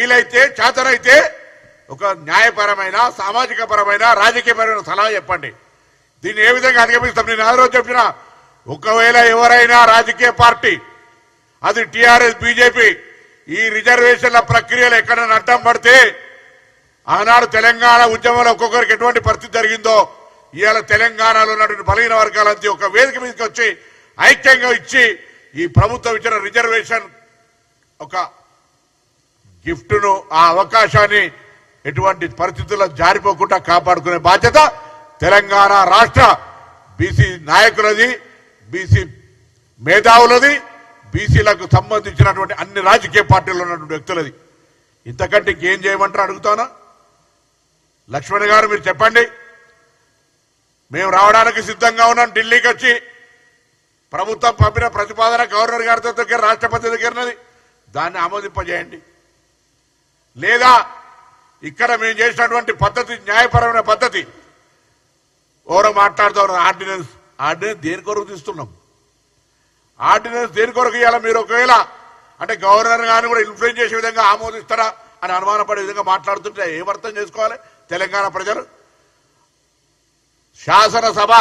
వీలైతే చేతనైతే ఒక న్యాయపరమైన సామాజిక పరమైన రాజకీయపరమైన సలహా చెప్పండి. దీన్ని ఏ విధంగా అధిగమిస్తాం? నేను ఆ రోజు చెప్పిన, ఒకవేళ ఎవరైనా రాజకీయ పార్టీ, అది టీఆర్ఎస్ బీజేపీ, ఈ రిజర్వేషన్ల ప్రక్రియలో ఎక్కడైనా అడ్డం పడితే, ఆనాడు తెలంగాణ ఉద్యమంలో ఒక్కొక్కరికి ఎటువంటి పరిస్థితి జరిగిందో ఇవాళ తెలంగాణలో ఉన్నటువంటి బలహీన వర్గాలంతా ఒక వేదిక మీదకి వచ్చి ఐక్యంగా ఇచ్చి ఈ ప్రభుత్వం ఇచ్చిన రిజర్వేషన్ ఒక గిఫ్ట్ను, ఆ అవకాశాన్ని ఎటువంటి పరిస్థితుల్లో జారిపోకుండా కాపాడుకునే బాధ్యత తెలంగాణ రాష్ట్ర బీసీ నాయకులది, బీసీ మేధావులది, బీసీలకు సంబంధించినటువంటి అన్ని రాజకీయ పార్టీల్లో ఉన్నటువంటి వ్యక్తులది. ఇంతకంటే ఇంకేం చేయమంటారు అడుగుతానా? లక్ష్మణ్ గారు మీరు చెప్పండి. మేము రావడానికి సిద్ధంగా ఉన్నాం. ఢిల్లీకి వచ్చి ప్రభుత్వం పంపిన ప్రతిపాదన గవర్నర్ గారి దగ్గర, రాష్ట్రపతి దగ్గరన్నది, దాన్ని ఆమోదింపజేయండి. లేదా ఇక్కడ మేము చేసినటువంటి పద్ధతి న్యాయపరమైన పద్ధతి, ఎవరో మాట్లాడుతూ ఆర్డినెన్స్ దేని కొరకు తీస్తున్నాం? ఆర్డినెన్స్ దేని కొరకు ఇవ్వాలా? మీరు ఒకవేళ అంటే గవర్నర్ గారిని కూడా ఇన్ఫ్లుయెన్స్ చేసే విధంగా ఆమోదిస్తారా అని అనుమానపడే విధంగా మాట్లాడుతుంటే ఏమర్థం చేసుకోవాలి తెలంగాణ ప్రజలు? శాసనసభ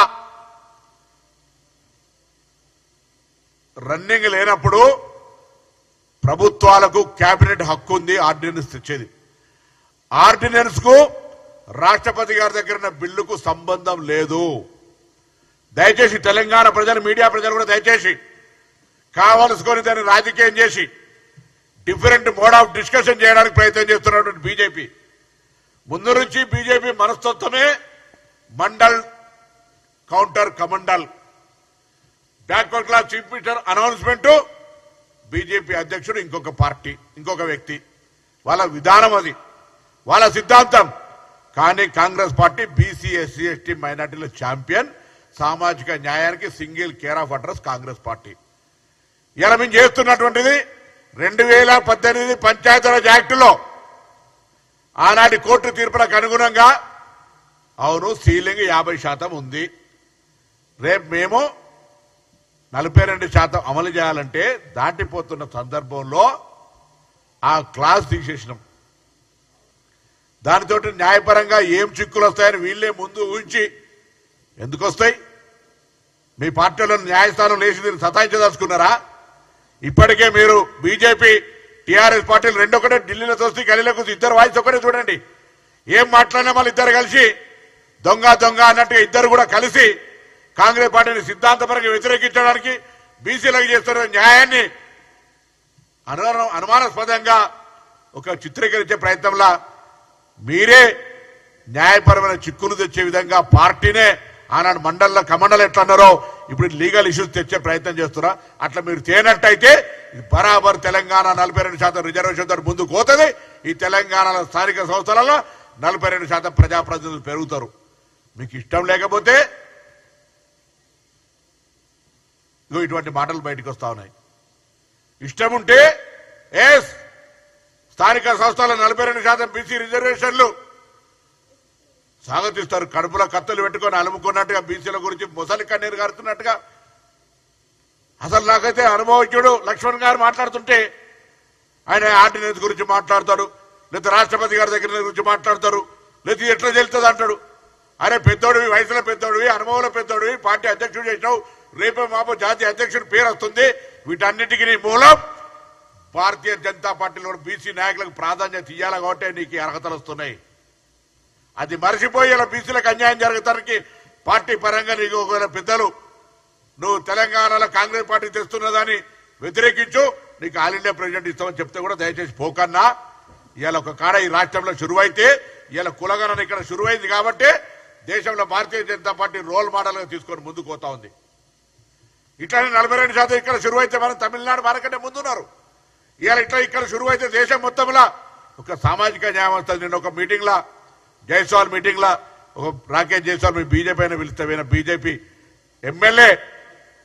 రన్నింగ్ లేనప్పుడు ప్రభుత్వాలకు కేబినెట్ హక్కు ఉంది ఆర్డినెన్స్ తెచ్చేది. ఆర్డినెన్స్ కు రాష్ట్రపతి గారి దగ్గర ఉన్న బిల్లుకు సంబంధం లేదు. దయచేసి తెలంగాణ ప్రజలు, మీడియా ప్రజలు కూడా దయచేసి కావలసుకొని దాన్ని రాజకీయం చేసి డిఫరెంట్ మోడ్ ఆఫ్ డిస్కషన్ చేయడానికి ప్రయత్నం చేస్తున్నటువంటి బీజేపీ, ముందు నుంచి బీజేపీ మనస్తత్వమే Mandal counter Kamandal, backward class chief minister announcement, BJP అధ్యక్షుడు ఇంకొక పార్టీ, ఇంకొక వ్యక్తి, వాళ్ళ విధానం అది, వాళ్ళ సిద్ధాంతం. కానీ Congress party BC SC ST మైనార్టీల ఛాంపియన్, సామాజిక న్యాయానికి single care of address Congress party. ఇలా మేము చేస్తున్నటువంటిది 2018 పంచాయతీరాజ్ యాక్టులో ఆనాటి కోర్టు తీర్పులకు అనుగుణంగా అవును సీలింగ్ 50% ఉంది. రేపు మేము 42% అమలు చేయాలంటే దాటిపోతున్న సందర్భంలో ఆ క్లాస్ తీసేసినాం. దానితో న్యాయపరంగా ఏం చిక్కులు వస్తాయని వీళ్ళే ముందు ఊహించి, ఎందుకు వస్తాయి? మీ పార్టీలో న్యాయస్థానం లేచి దీన్ని సతాయించదలుచుకున్నారా? ఇప్పటికే మీరు బీజేపీ టీఆర్ఎస్ పార్టీలు రెండొకటే, ఢిల్లీలో చూస్తే గలీలోకి వస్తే ఇద్దరు వాయిస్ ఒకటే. చూడండి, ఏం మాట్లాడినా మళ్ళీ ఇద్దరు కలిసి దొంగ దొంగ అన్నట్టుగా ఇద్దరు కూడా కలిసి కాంగ్రెస్ పార్టీని సిద్ధాంతపరంగా వ్యతిరేకించడానికి బీసీలకు చేస్తున్న న్యాయాన్ని అనుమానాస్పదంగా ఒక చిత్రీకరించే ప్రయత్నంలో మీరే న్యాయపరమైన చిక్కులు తెచ్చే విధంగా పార్టీనే ఆనాడు మండల్లో కమండలు ఎట్లా అన్నారో ఇప్పుడు లీగల్ ఇష్యూస్ తెచ్చే ప్రయత్నం చేస్తున్నా. అట్లా మీరు చేయనట్టయితే బరాబర్ తెలంగాణ 42% రిజర్వేషన్ తో ముందుకు పోతుంది. ఈ తెలంగాణలో స్థానిక సంస్థలలో 42% ప్రజాప్రతినిధులు పెరుగుతారు. మీకు ఇష్టం లేకపోతే ఇటువంటి మాటలు బయటకు వస్తా ఉన్నాయి. ఇష్టం ఉంటే స్థానిక సంస్థల 42% బీసీ రిజర్వేషన్లు స్వాగతిస్తారు. కడుపులో కత్తులు పెట్టుకొని అలుముకున్నట్టుగా బీసీల గురించి ముసలి కన్నీరు గారుతున్నట్టుగా. అసలు నాకైతే అనుభవజ్ఞుడు లక్ష్మణ్ గారు మాట్లాడుతుంటే ఆయన ఆర్డినెన్స్ గురించి మాట్లాడతాడు, లేదా రాష్ట్రపతి గారి దగ్గర గురించి మాట్లాడతారు, లేదా ఎట్లా చెల్తుంది అంటాడు. అరే పెద్దోడివి, వయసులో పెద్దోడివి, అనుభవంలో పెద్దోడివి, పార్టీ అధ్యక్షుడు చేసినావు, రేపే మాపో జాతీయ అధ్యక్షుడి పేరు వస్తుంది. వీటన్నిటికీ మూలం భారతీయ జనతా పార్టీలో బీసీ నాయకులకు ప్రాధాన్యత ఇవ్వాలి కాబట్టి నీకు అర్హతలు వస్తున్నాయి. అది మర్చిపోయి ఇలా బీసీలకు అన్యాయం జరగటానికి పార్టీ పరంగా నీకు ఒకవేళ పెద్దలు నువ్వు తెలంగాణలో కాంగ్రెస్ పార్టీ తెస్తున్నదాన్ని వ్యతిరేకించు, నీకు ఆల్ ఇండియా ప్రెసిడెంట్ ఇస్తామని చెప్తే కూడా దయచేసి పోకన్నా. ఇవాళ ఒక కాడ ఈ రాష్ట్రంలో శురువైతే, ఇవాళ కులగణన ఇక్కడ శురువైంది కాబట్టి దేశంలో భారతీయ జనతా పార్టీ రోల్ మోడల్గా తీసుకొని ముందుకు పోతా ఉంది. ఇట్లానే 42% ఇక్కడ శురువైతే మనం తమిళనాడు మనకంటే ముందున్నారు. ఇవాళ ఇట్లా ఇక్కడ శురువైతే దేశం మొత్తంలో ఒక సామాజిక న్యాయం వస్తుంది. నేను ఒక మీటింగ్లా జైస్వాల్ మీటింగ్ లా ఒక రాకేష్ జైస్వాల్ మీ బీజేపీ అయినా పిలుస్తామైనా బీజేపీ ఎమ్మెల్యే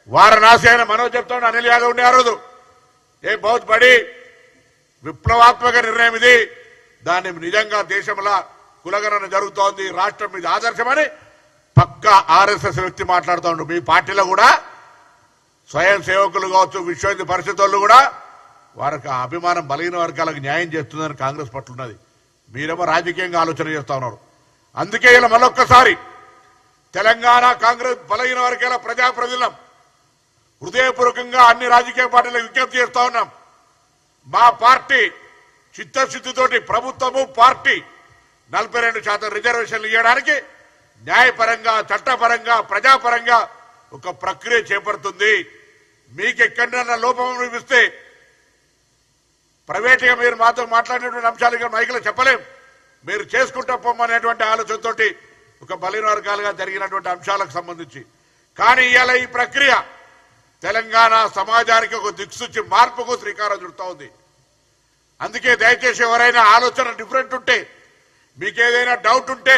వారణాసి అయిన మనోజ్ చెప్తాడు, అనిల్ యాదవ్ ఉండే ఆ రోజు బహుత్ బడి విప్లవాత్మక నిర్ణయం ఇది, దాన్ని నిజంగా దేశంలో కులగణన జరుగుతోంది, రాష్ట్రం మీద ఆదర్శమని పక్క ఆర్ఎస్ఎస్ వ్యక్తి మాట్లాడుతూ ఉండు. మీ పార్టీలో కూడా స్వయం సేవకులు కావచ్చు, విశ్వ హిందూ పరిషత్ వాళ్ళు కూడా వారికి ఆ అభిమానం బలహీన వర్గాలకు న్యాయం చేస్తుందని కాంగ్రెస్ పట్ల ఉన్నది. మీరేమో రాజకీయంగా ఆలోచన చేస్తా ఉన్నారు. అందుకే ఇలా మరొక్కసారి తెలంగాణ కాంగ్రెస్ బలహీన వర్గాల ప్రజాప్రతినిధులం హృదయపూర్వకంగా అన్ని రాజకీయ పార్టీలకు విజ్ఞప్తి చేస్తా ఉన్నాం. మా పార్టీ చిత్తశుద్ధితోటి ప్రభుత్వము పార్టీ 42% రిజర్వేషన్లు ఇవ్వడానికి న్యాయపరంగా చట్టపరంగా ప్రజాపరంగా ఒక ప్రక్రియ చేపడుతుంది. మీకు ఎక్కడైనా లోపం అనిపిస్తే ప్రైవేట్గా మీరు మాతో మాట్లాడినటువంటి అంశాలు మైకులో చెప్పలేం. మీరు చేసుకుంటా పొమ్మనేటువంటి ఆలోచనతో ఒక బలహీన వర్గాలుగా జరిగినటువంటి అంశాలకు సంబంధించి కానీ ఇవాళ ఈ ప్రక్రియ తెలంగాణ సమాజానికి ఒక దిక్సూచి మార్పుకు శ్రీకారం చుడుతూ ఉంది. అందుకే దయచేసి ఎవరైనా ఆలోచన డిఫరెంట్ ఉంటే మీకేదైనా డౌట్ ఉంటే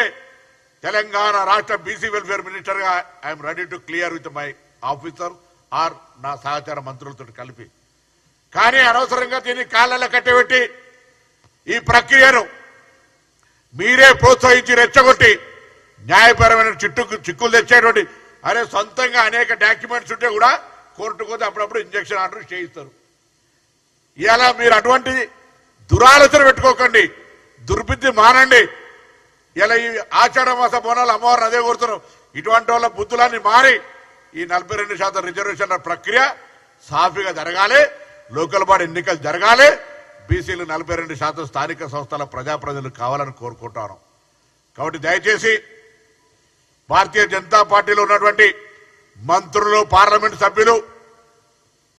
తెలంగాణ రాష్ట్ర బీసీ వెల్ఫేర్ మినిస్టర్ గా I'm ready to clear with my officer or నా సహచార మంత్రులతో కలిపి. కానీ అనవసరంగా దీన్ని కాళ్ళలో కట్టబెట్టి ఈ ప్రక్రియను మీరే ప్రోత్సహించి రెచ్చగొట్టి న్యాయపరమైన చిక్కులు తెచ్చేటువంటి అరే సొంతంగా అనేక డాక్యుమెంట్స్ ఉంటే కూడా కోర్టుకు పోతే అప్పుడప్పుడు ఇంజక్షన్ ఆర్డర్ చేయిస్తారు. ఇలా మీరు అటువంటి దురాలోచన పెట్టుకోకండి, దుర్బుద్ధి మానండి. ఇలా ఈ ఆషాఢ మాస బోనాలు అమ్మవారిని అదే కోరుతున్నాం. ఇటువంటి వాళ్ళ బుద్ధులన్నీ మారి ఈ 42% రిజర్వేషన్ల ప్రక్రియ సాఫీగా జరగాలి, లోకల్ బాడీ ఎన్నికలు జరగాలి, బీసీలు 42% స్థానిక సంస్థల ప్రజాప్రతినిధులు కావాలని కోరుకుంటాను. కాబట్టి దయచేసి భారతీయ జనతా పార్టీలో ఉన్నటువంటి మంత్రులు పార్లమెంట్ సభ్యులు